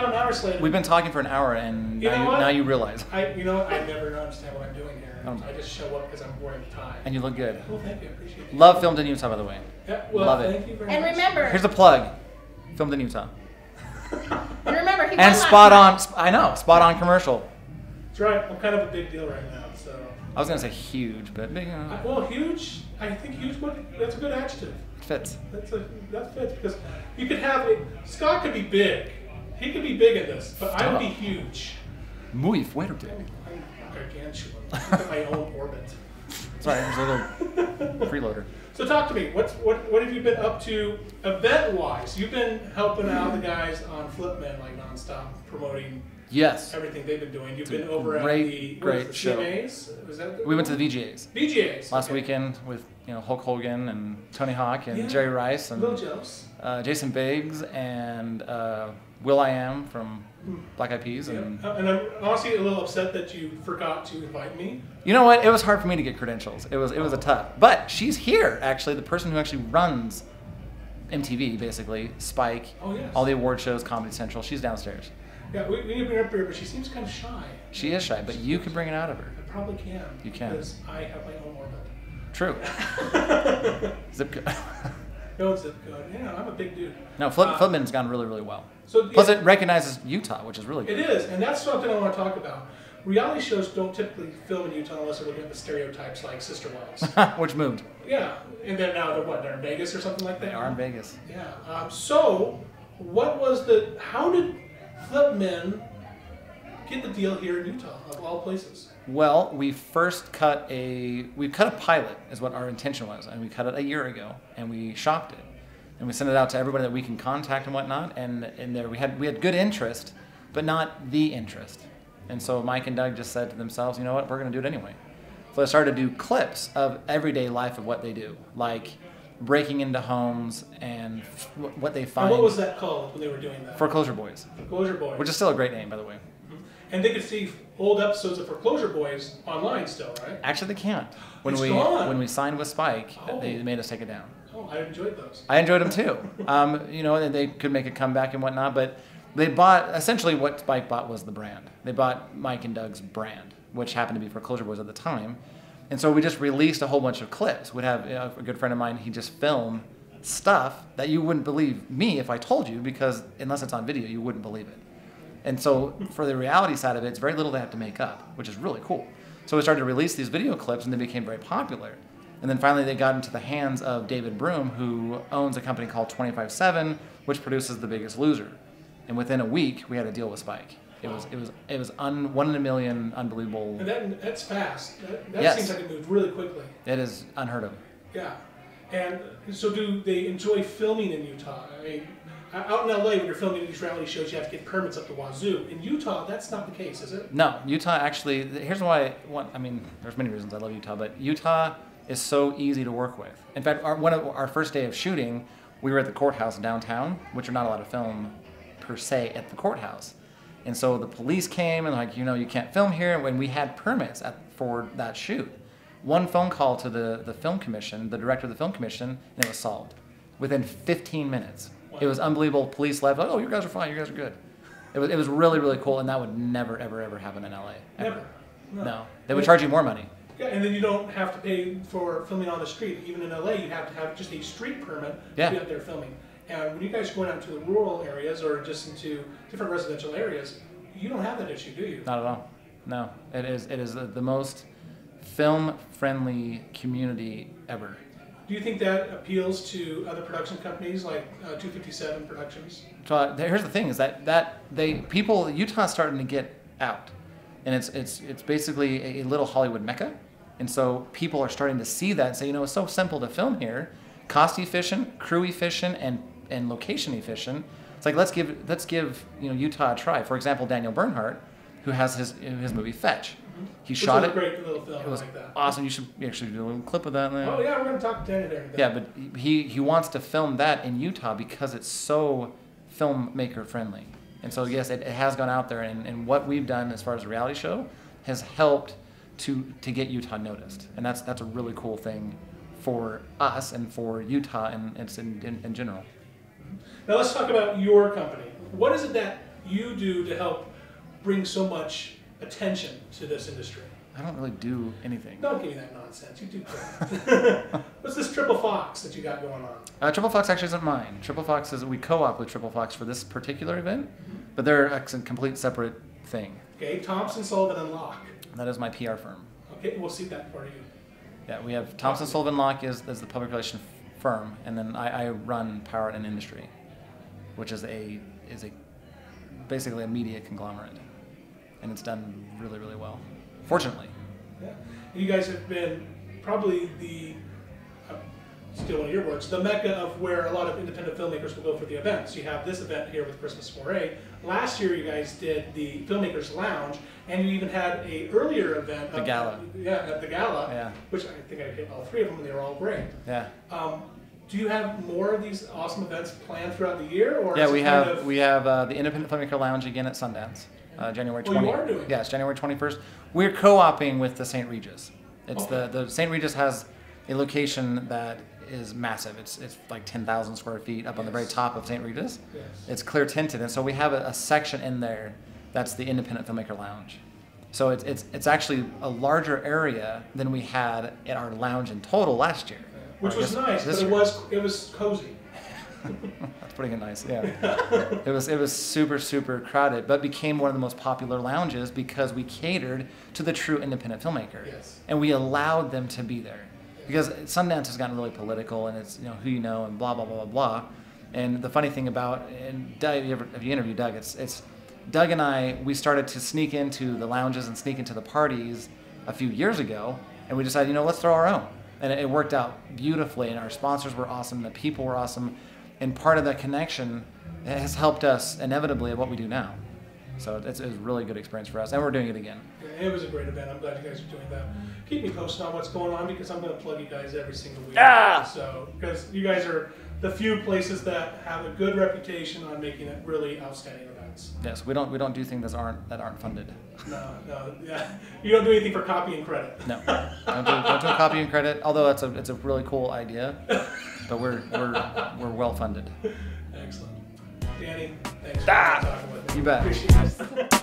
got an hour slated. We've been talking for an hour, and now you realize. You know what? I never understand what I'm doing here. I just show up because I'm wearing a tie. And you look good. Well, thank you. I appreciate it. Love filmed in Utah, by the way. Yeah, well, love it. Thank you very and much. remember, here's a plug. Filmed in Utah. And remember, he and won spot on. last I know, spot on commercial. That's right. I'm kind of a big deal right now. So. I was gonna say huge, but big. Well, huge. I think huge. That's a good adjective. It fits. That fits because you could have it. Scott could be big. He could be big in this, but I would be huge. Muy fuerte. I'm gargantuan. Look at my own orbit. Sorry, there's a little freeloader. So talk to me. What have you been up to event-wise? You've been helping out the guys on Flipmen like nonstop, promoting everything they've been doing. You've been over at the show. CMAs? Was that we went to the VGAs. VGAs. Last weekend with Hulk Hogan and Tony Hawk and Jerry Rice and Jason Biggs and will.i.am from Black Eyed Peas. And I'm honestly a little upset that you forgot to invite me. You know what? It was hard for me to get credentials. It was a tough. But she's here, actually. The person who actually runs MTV, basically, Spike, all the award shows, Comedy Central. She's downstairs. Yeah, we need to bring her up here, but she seems kind of shy. She is shy, but you can bring it out of her. I probably can. You can. Because I have my own orbit. True. Zip code. No zip code. Yeah, I'm a big dude. No, Flipmen's gone really, really well. So, plus, it recognizes Utah, which is really good. It is, and that's something I want to talk about. Reality shows don't typically film in Utah unless they're looking at the stereotypes like Sister Wives. Which moved. Yeah, and then now they're in Vegas or something like that? They are in Vegas. Yeah. So, how did Flipmen get the deal here in Utah, of all places? Well, we first cut a pilot, is what our intention was, and we cut it a year ago, and we shopped it, and we sent it out to everybody that we can contact and whatnot, and there we had good interest, but not the interest, and so Mike and Doug just said to themselves, you know what, we're going to do it anyway. So I started to do clips of everyday life of what they do, like breaking into homes and what they find. And what was that called when they were doing that? Foreclosure Boys. Foreclosure Boys. Which is still a great name, by the way. And they could see old episodes of Foreclosure Boys online still, right? Actually, they can't. It's gone. When we signed with Spike, they made us take it down. Oh, I enjoyed those. I enjoyed them too. They could make a comeback and whatnot, but they bought, essentially what Spike bought was the brand. They bought Mike and Doug's brand, which happened to be Foreclosure Boys at the time. And so we just released a whole bunch of clips. We'd have a good friend of mine, he just filmed stuff that you wouldn't believe me if I told you, because unless it's on video, you wouldn't believe it. And so for the reality side of it, it's very little they have to make up, which is really cool. So we started to release these video clips, and they became very popular. And then finally they got into the hands of David Broom, who owns a company called 25/7, which produces The Biggest Loser. And within a week, we had a deal with Spike. It was 1 in a million, unbelievable. And that's fast. That seems like it moved really quickly. It is unheard of. Yeah. And so do they enjoy filming in Utah? I mean, out in LA, when you're filming these reality shows, you have to get permits up the wazoo. In Utah, that's not the case, is it? No, Utah actually, here's why, there's many reasons I love Utah, but Utah is so easy to work with. In fact, our first day of shooting, we were at the courthouse downtown, which are not allowed to film per se at the courthouse. And so the police came and like, you can't film here, when we had permits for that shoot. One phone call to the film commission, the director of the film commission, and it was solved within 15 minutes. It was unbelievable. Police left. Oh, you guys are fine. You guys are good. It was really, really cool, and that would never, ever, ever happen in LA. Ever. Never. No. They would charge you more money. Yeah, and then you don't have to pay for filming on the street. Even in LA, you have to have just a street permit to be out there filming. And when you guys are going out to the rural areas or just into different residential areas, you don't have that issue, do you? Not at all. No. It is the most film-friendly community ever. Do you think that appeals to other production companies like 257 Productions? So here's the thing: is that Utah's starting to get out, and it's basically a little Hollywood mecca, and so people are starting to see that and say, it's so simple to film here, cost efficient, crew efficient, and location efficient. It's like let's give Utah a try. For example, Daniel Bernhardt, who has his movie Fetch. He shot it. Great little film. It was like that. Awesome. You should actually do a little clip of that. Oh yeah, we're gonna talk to Danny there. Yeah, but he wants to film that in Utah because it's so filmmaker friendly, and so yes, it has gone out there, and what we've done as far as a reality show has helped to get Utah noticed, and that's a really cool thing for us and for Utah and in general. Now let's talk about your company. What is it that you do to help bring so much attention to this industry? I don't really do anything. Don't give me that nonsense. You do great. What's this Triple Fox that you got going on? Triple Fox actually isn't mine. Triple Fox is, we co-op with Triple Fox for this particular event, but they're a complete separate thing. Okay, Thompson, Sullivan, and Locke. That is my PR firm. Okay, we'll see that for you. Yeah, we have Thompson, Sullivan, Locke is the public relations firm, and then I run Power and Industry, which is basically a media conglomerate, and it's done really, really well. Fortunately. Yeah. You guys have been probably the, steal one of your words, the mecca of where a lot of independent filmmakers will go for the events. You have this event here with Christmas Soiree. Last year you guys did the Filmmakers Lounge, and you even had a earlier event. The gala. At the gala, yeah. Which I think I hit all three of them, and they were all great. Yeah. Do you have more of these awesome events planned throughout the year? Or yeah, we have the Independent Filmmaker Lounge again at Sundance. January 20th. Oh, you are doing it? Yeah, it's January 21st. We're co-oping with the St. Regis. It's okay. the St. Regis has a location that is massive. It's like 10,000 square feet up on the very top of St. Regis. Yes. It's clear tinted, and so we have a section in there that's the Independent Filmmaker Lounge. So it's actually a larger area than we had at our lounge in total last year. Which was nice, but it was cozy. That's putting it nice, yeah. It was super crowded, but became one of the most popular lounges because we catered to the true independent filmmaker. Yes. And we allowed them to be there. Because Sundance has gotten really political, and it's who you know and blah blah blah blah blah. And the funny thing about, and Doug, if you interview Doug, it's Doug and I, we started to sneak into the lounges and sneak into the parties a few years ago, and we decided, let's throw our own. And it worked out beautifully, and our sponsors were awesome, the people were awesome, and part of that connection has helped us inevitably at what we do now. So it's a really good experience for us, and we're doing it again. Yeah, it was a great event. I'm glad you guys are doing that. Keep me posted on what's going on, because I'm going to plug you guys every single week. So, because you guys are the few places that have a good reputation on making it really outstanding events. Yes, we don't do things that aren't funded. No, yeah. You don't do anything for copy and credit. No, don't do copy and credit. Although it's a really cool idea, but we're well funded. Excellent, Danny. Thanks for talking with me. You bet. Appreciate it.